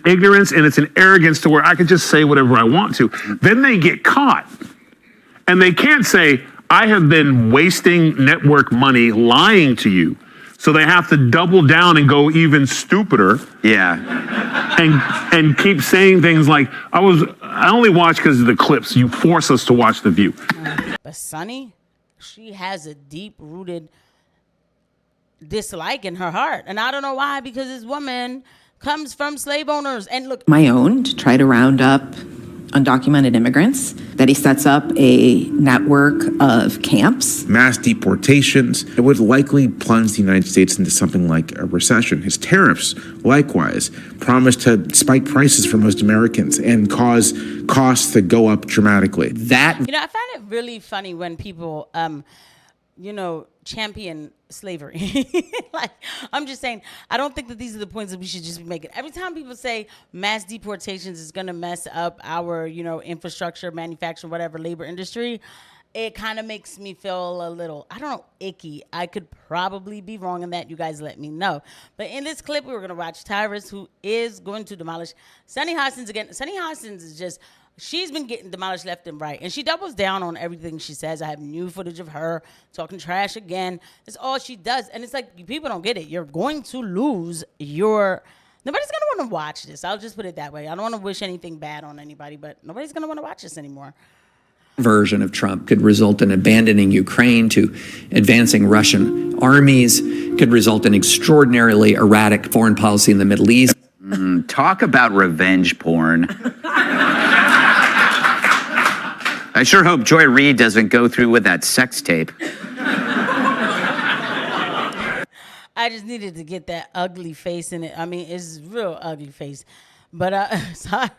ignorance and it's an arrogance to where I could just say whatever I want to. Then they get caught. And they can't say, I have been wasting network money lying to you. So they have to double down and go even stupider. Yeah. And keep saying things like, I only watch because of the clips. You force us to watch The View. But Sunny, she has a deep-rooted dislike in her heart. And I don't know why, because this woman comes from slave owners. And look, my own, to try to round up undocumented immigrants, that he sets up a network of camps. Mass deportations. It would likely plunge the United States into something like a recession. His tariffs, likewise, promise to spike prices for most Americans and cause costs to go up dramatically. I find it really funny when people, champion slavery. Like, I'm just saying, I don't think that these are the points that we should just be making. Every time people say mass deportations is going to mess up our, infrastructure, manufacturing, whatever, labor industry, it kind of makes me feel a little, icky. I could probably be wrong in that. You guys let me know. But in this clip, we were going to watch Tyrus, who is going to demolish Sunny Hostin again. Sunny Hostin is just... She's been getting demolished left and right. And she doubles down on everything she says. I have new footage of her talking trash again. It's all she does. And it's like, people don't get it. You're going to lose your... Nobody's going to want to watch this. I'll just put it that way. I don't want to wish anything bad on anybody, but nobody's going to want to watch this anymore. Version of Trump could result in abandoning Ukraine to advancing Russian armies, could result in extraordinarily erratic foreign policy in the Middle East. Talk about revenge porn. I sure hope Joy Reid doesn't go through with that sex tape. I just needed to get that ugly face in it. I mean, it's real ugly face. But sorry,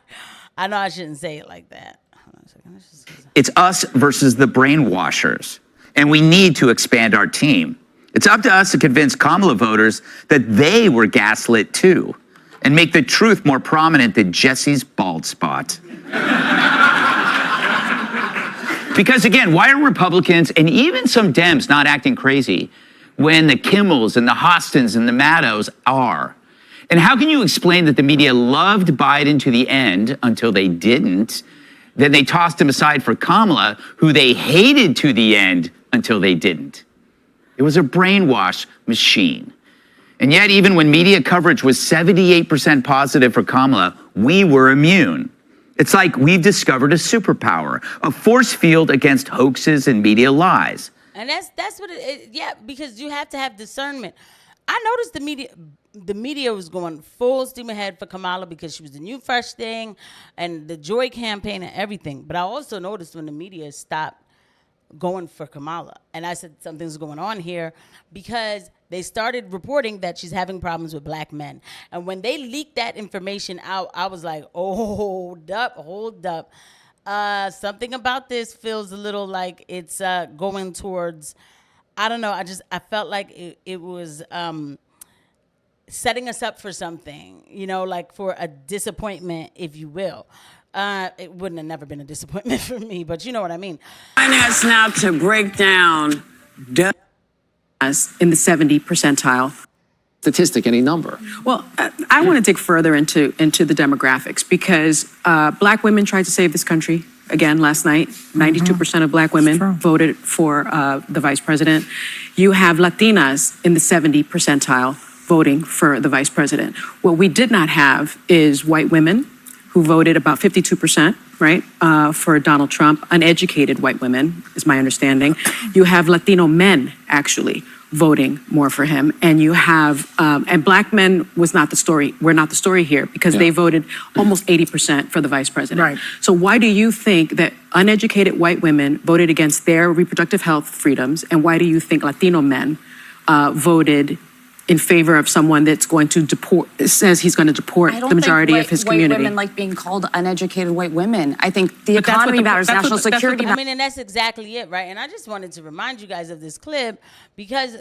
I know I shouldn't say it like that. Hold on a second. It's us versus the brainwashers, and we need to expand our team. It's up to us to convince Kamala voters that they were gaslit too, and make the truth more prominent than Jesse's bald spot. Because again, why are Republicans and even some Dems not acting crazy when the Kimmels and the Hostins and the Maddows are? And how can you explain that the media loved Biden to the end until they didn't? Then they tossed him aside for Kamala, who they hated to the end until they didn't. It was a brainwash machine. And yet, even when media coverage was 78% positive for Kamala, we were immune. It's like we've discovered a superpower, a force field against hoaxes and media lies. And that's what it is. Yeah, because you have to have discernment. I noticed the media was going full steam ahead for Kamala because she was the new fresh thing and the Joy campaign and everything. But I also noticed when the media stopped going for Kamala. And I said, something's going on here, because they started reporting that she's having problems with black men. And when they leaked that information out, I was like, oh, hold up. Something about this feels a little like it's going towards, I don't know. I felt like it was setting us up for something, like for a disappointment, if you will. It wouldn't have never been a disappointment for me, but you know what I mean. Join us now to break down in the 70 percentile. Statistic, any number? Well, I want to dig further into the demographics, because black women tried to save this country again last night. 92% of black women voted for the vice president. You have Latinas in the 70 percentile voting for the vice president. What we did not have is white women who voted about 52%, right, for Donald Trump. Uneducated white women, is my understanding. You have Latino men, actually, voting more for him. And you have, and black men was not the story. We're not the story here, because they voted almost 80% for the vice president. Right. So why do you think that uneducated white women voted against their reproductive health freedoms? And why do you think Latino men voted in favor of someone that's going to deport, says he's going to deport the majority of his community? White women like being called uneducated white women. I think the economy matters, national security matters. I mean, and that's exactly it, right? And I just wanted to remind you guys of this clip because,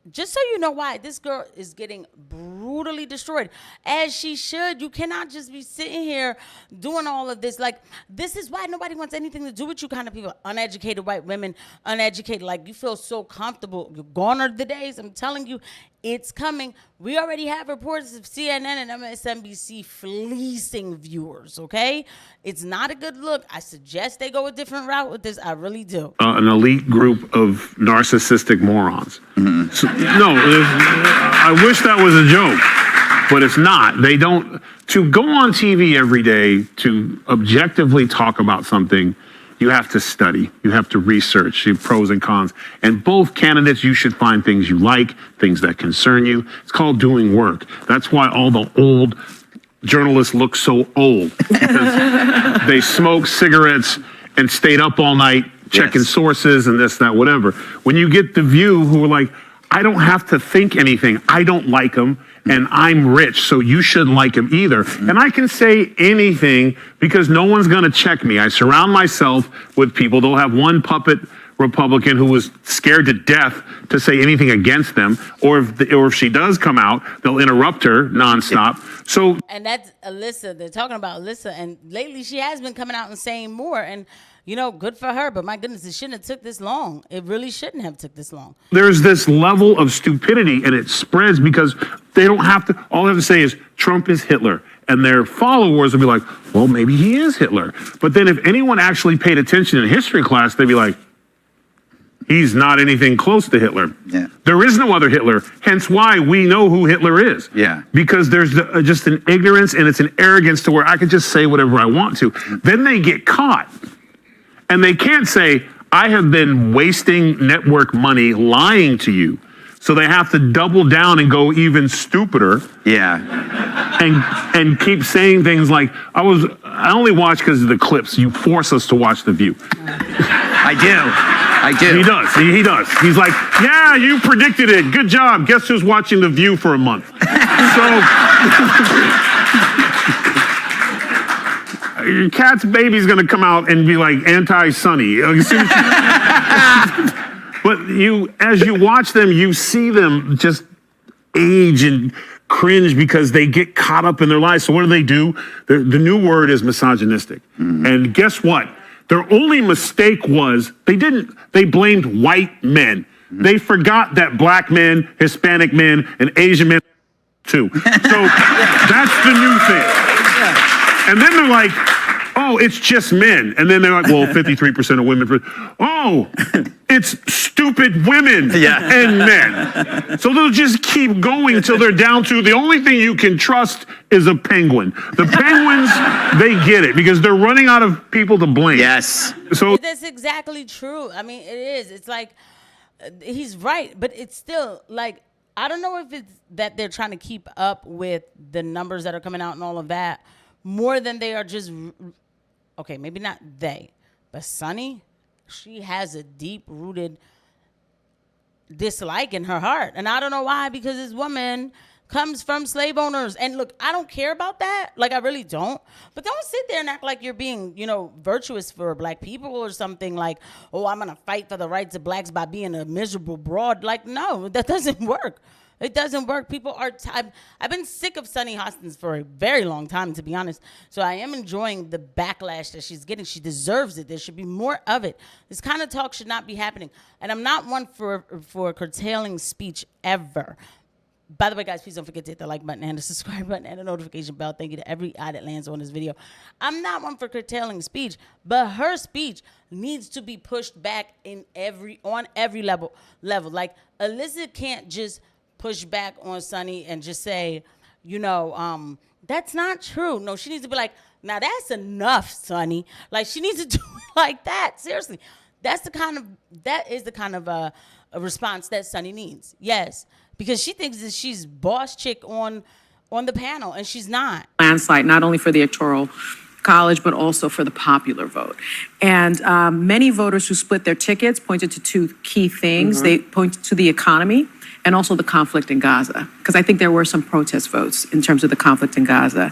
just so you know why this girl is getting brutally destroyed, as she should. You cannot just be sitting here doing all of this. Like, this is why nobody wants anything to do with you kind of people. Uneducated white women, uneducated, like you feel so comfortable. Gone are the days. I'm telling you, It's coming. We already have reports of CNN and MSNBC fleecing viewers, okay? It's not a good look. I suggest they go a different route with this. I really do. An elite group of narcissistic morons. So, no, I wish that was a joke, but it's not. They don't. To go on TV every day to objectively talk about something, you have to study, you have to research the pros and cons. And both candidates, you should find things you like, things that concern you. It's called doing work. That's why all the old journalists look so old, because they smoked cigarettes and stayed up all night checking sources and this, that, whatever. When you get The View, who are like, I don't have to think anything. I don't like them, and I'm rich, so you shouldn't like him either. And I can say anything because no one's going to check me. I surround myself with people. They'll have one puppet Republican who was scared to death to say anything against them, or if she does come out, they'll interrupt her nonstop. So, and that's Alyssa. They're talking about Alyssa, and lately she has been coming out and saying more. And you know, good for her. But my goodness, it shouldn't have took this long. It really shouldn't have took this long. There's this level of stupidity, and it spreads because they don't have to. All they have to say is Trump is Hitler. And their followers will be like, well, maybe he is Hitler. But then if anyone actually paid attention in history class, they'd be like, he's not anything close to Hitler. Yeah. There is no other Hitler. Hence why we know who Hitler is. Yeah. Because there's just an ignorance and it's an arrogance to where I can just say whatever I want to. Then they get caught. And they can't say, I have been wasting network money lying to you. So they have to double down and go even stupider. Yeah. And keep saying things like, I only watch because of the clips. You force us to watch The View. I do. He does. He does. He's like, yeah, you predicted it. Good job. Guess who's watching The View for a month? So your cat's baby's going to come out and be like anti-Sunny. But as you watch them, you see them just age and cringe because they get caught up in their lives. So what do? The new word is misogynistic. And guess what? Their only mistake was they blamed white men. They forgot that black men, Hispanic men, and Asian men too. So that's the new thing. And then they're like, oh, it's just men. And then they're like, well, 53% of women. Oh, it's stupid women and men. So they'll just keep going until they're down to the only thing you can trust is a penguin. The penguins, they get it because they're running out of people to blame. Yes. So that's exactly true. I mean, it is. It's like, he's right, but it's still like, I don't know if it's that they're trying to keep up with the numbers that are coming out and all of that more than they are just, okay, maybe not they, but Sunny, she has a deep-rooted dislike in her heart. And I don't know why, because this woman comes from slave owners. And look, I don't care about that. Like, I really don't. But don't sit there and act like you're being, virtuous for black people or something like, oh, I'm going to fight for the rights of blacks by being a miserable broad. Like, no, that doesn't work. It doesn't work. People are, I've been sick of Sunny Hostin for a very long time, to be honest. So I am enjoying the backlash that she's getting. She deserves it. There should be more of it. This kind of talk should not be happening. And I'm not one for curtailing speech ever. By the way, guys, please don't forget to hit the like button and the subscribe button and the notification bell. Thank you to every eye that lands on this video. I'm not one for curtailing speech, but her speech needs to be pushed back on every level. Like, Alyssa can't just push back on Sunny and just say, that's not true. No, she needs to be like, now that's enough, Sunny. Like, she needs to do it like that. Seriously. That is the kind of a response that Sunny needs. Yes. Because she thinks that she's boss chick on the panel, and she's not. Landslide, not only for the electoral college, but also for the popular vote. And many voters who split their tickets pointed to two key things. They pointed to the economy and also the conflict in Gaza, because I think there were some protest votes in terms of the conflict in Gaza.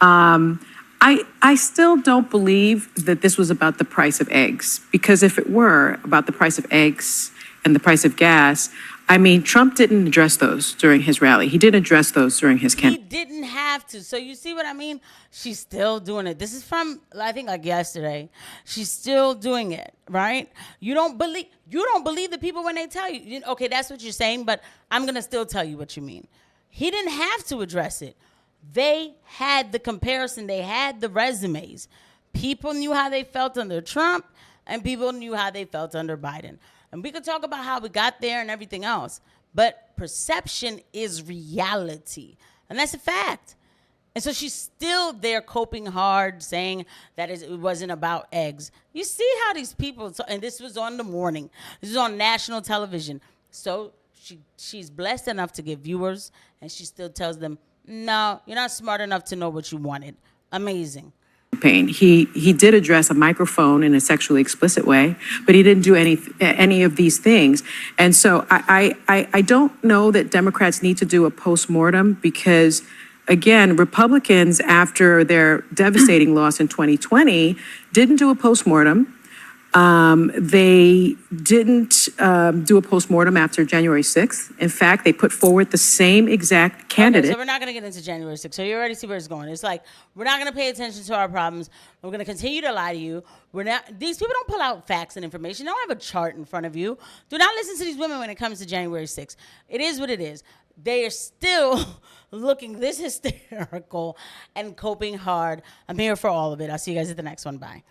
I still don't believe that this was about the price of eggs, because if it were about the price of eggs and the price of gas, I mean, Trump didn't address those during his rally. He didn't address those during his He campaign. didn't have to. So you see what I mean? She's still doing it. This is from, I think, like yesterday. She's still doing it, right? You don't believe the people when they tell you. Okay, that's what you're saying, but I'm going to still tell you what you mean. He didn't have to address it. They had the comparison. They had the resumes. People knew how they felt under Trump, and people knew how they felt under Biden. And we could talk about how we got there and everything else, but perception is reality, and that's a fact. And so she's still there coping hard, saying that it wasn't about eggs. You see how these people, and this was on the morning, this is on national television. So she's blessed enough to get viewers, and she still tells them, no, you're not smart enough to know what you wanted. Amazing. He did address a microphone in a sexually explicit way, but he didn't do any of these things. And so I don't know that Democrats need to do a postmortem because, again, Republicans, after their devastating loss in 2020, didn't do a postmortem. They didn't do a postmortem after January 6th. In fact, they put forward the same exact candidate. Okay, so we're not going to get into January 6th. So you already see where it's going. It's like, we're not going to pay attention to our problems. We're going to continue to lie to you. These people don't pull out facts and information. They don't have a chart in front of you. Do not listen to these women when it comes to January 6th. It is what it is. They are still looking this hysterical and coping hard. I'm here for all of it. I'll see you guys at the next one. Bye.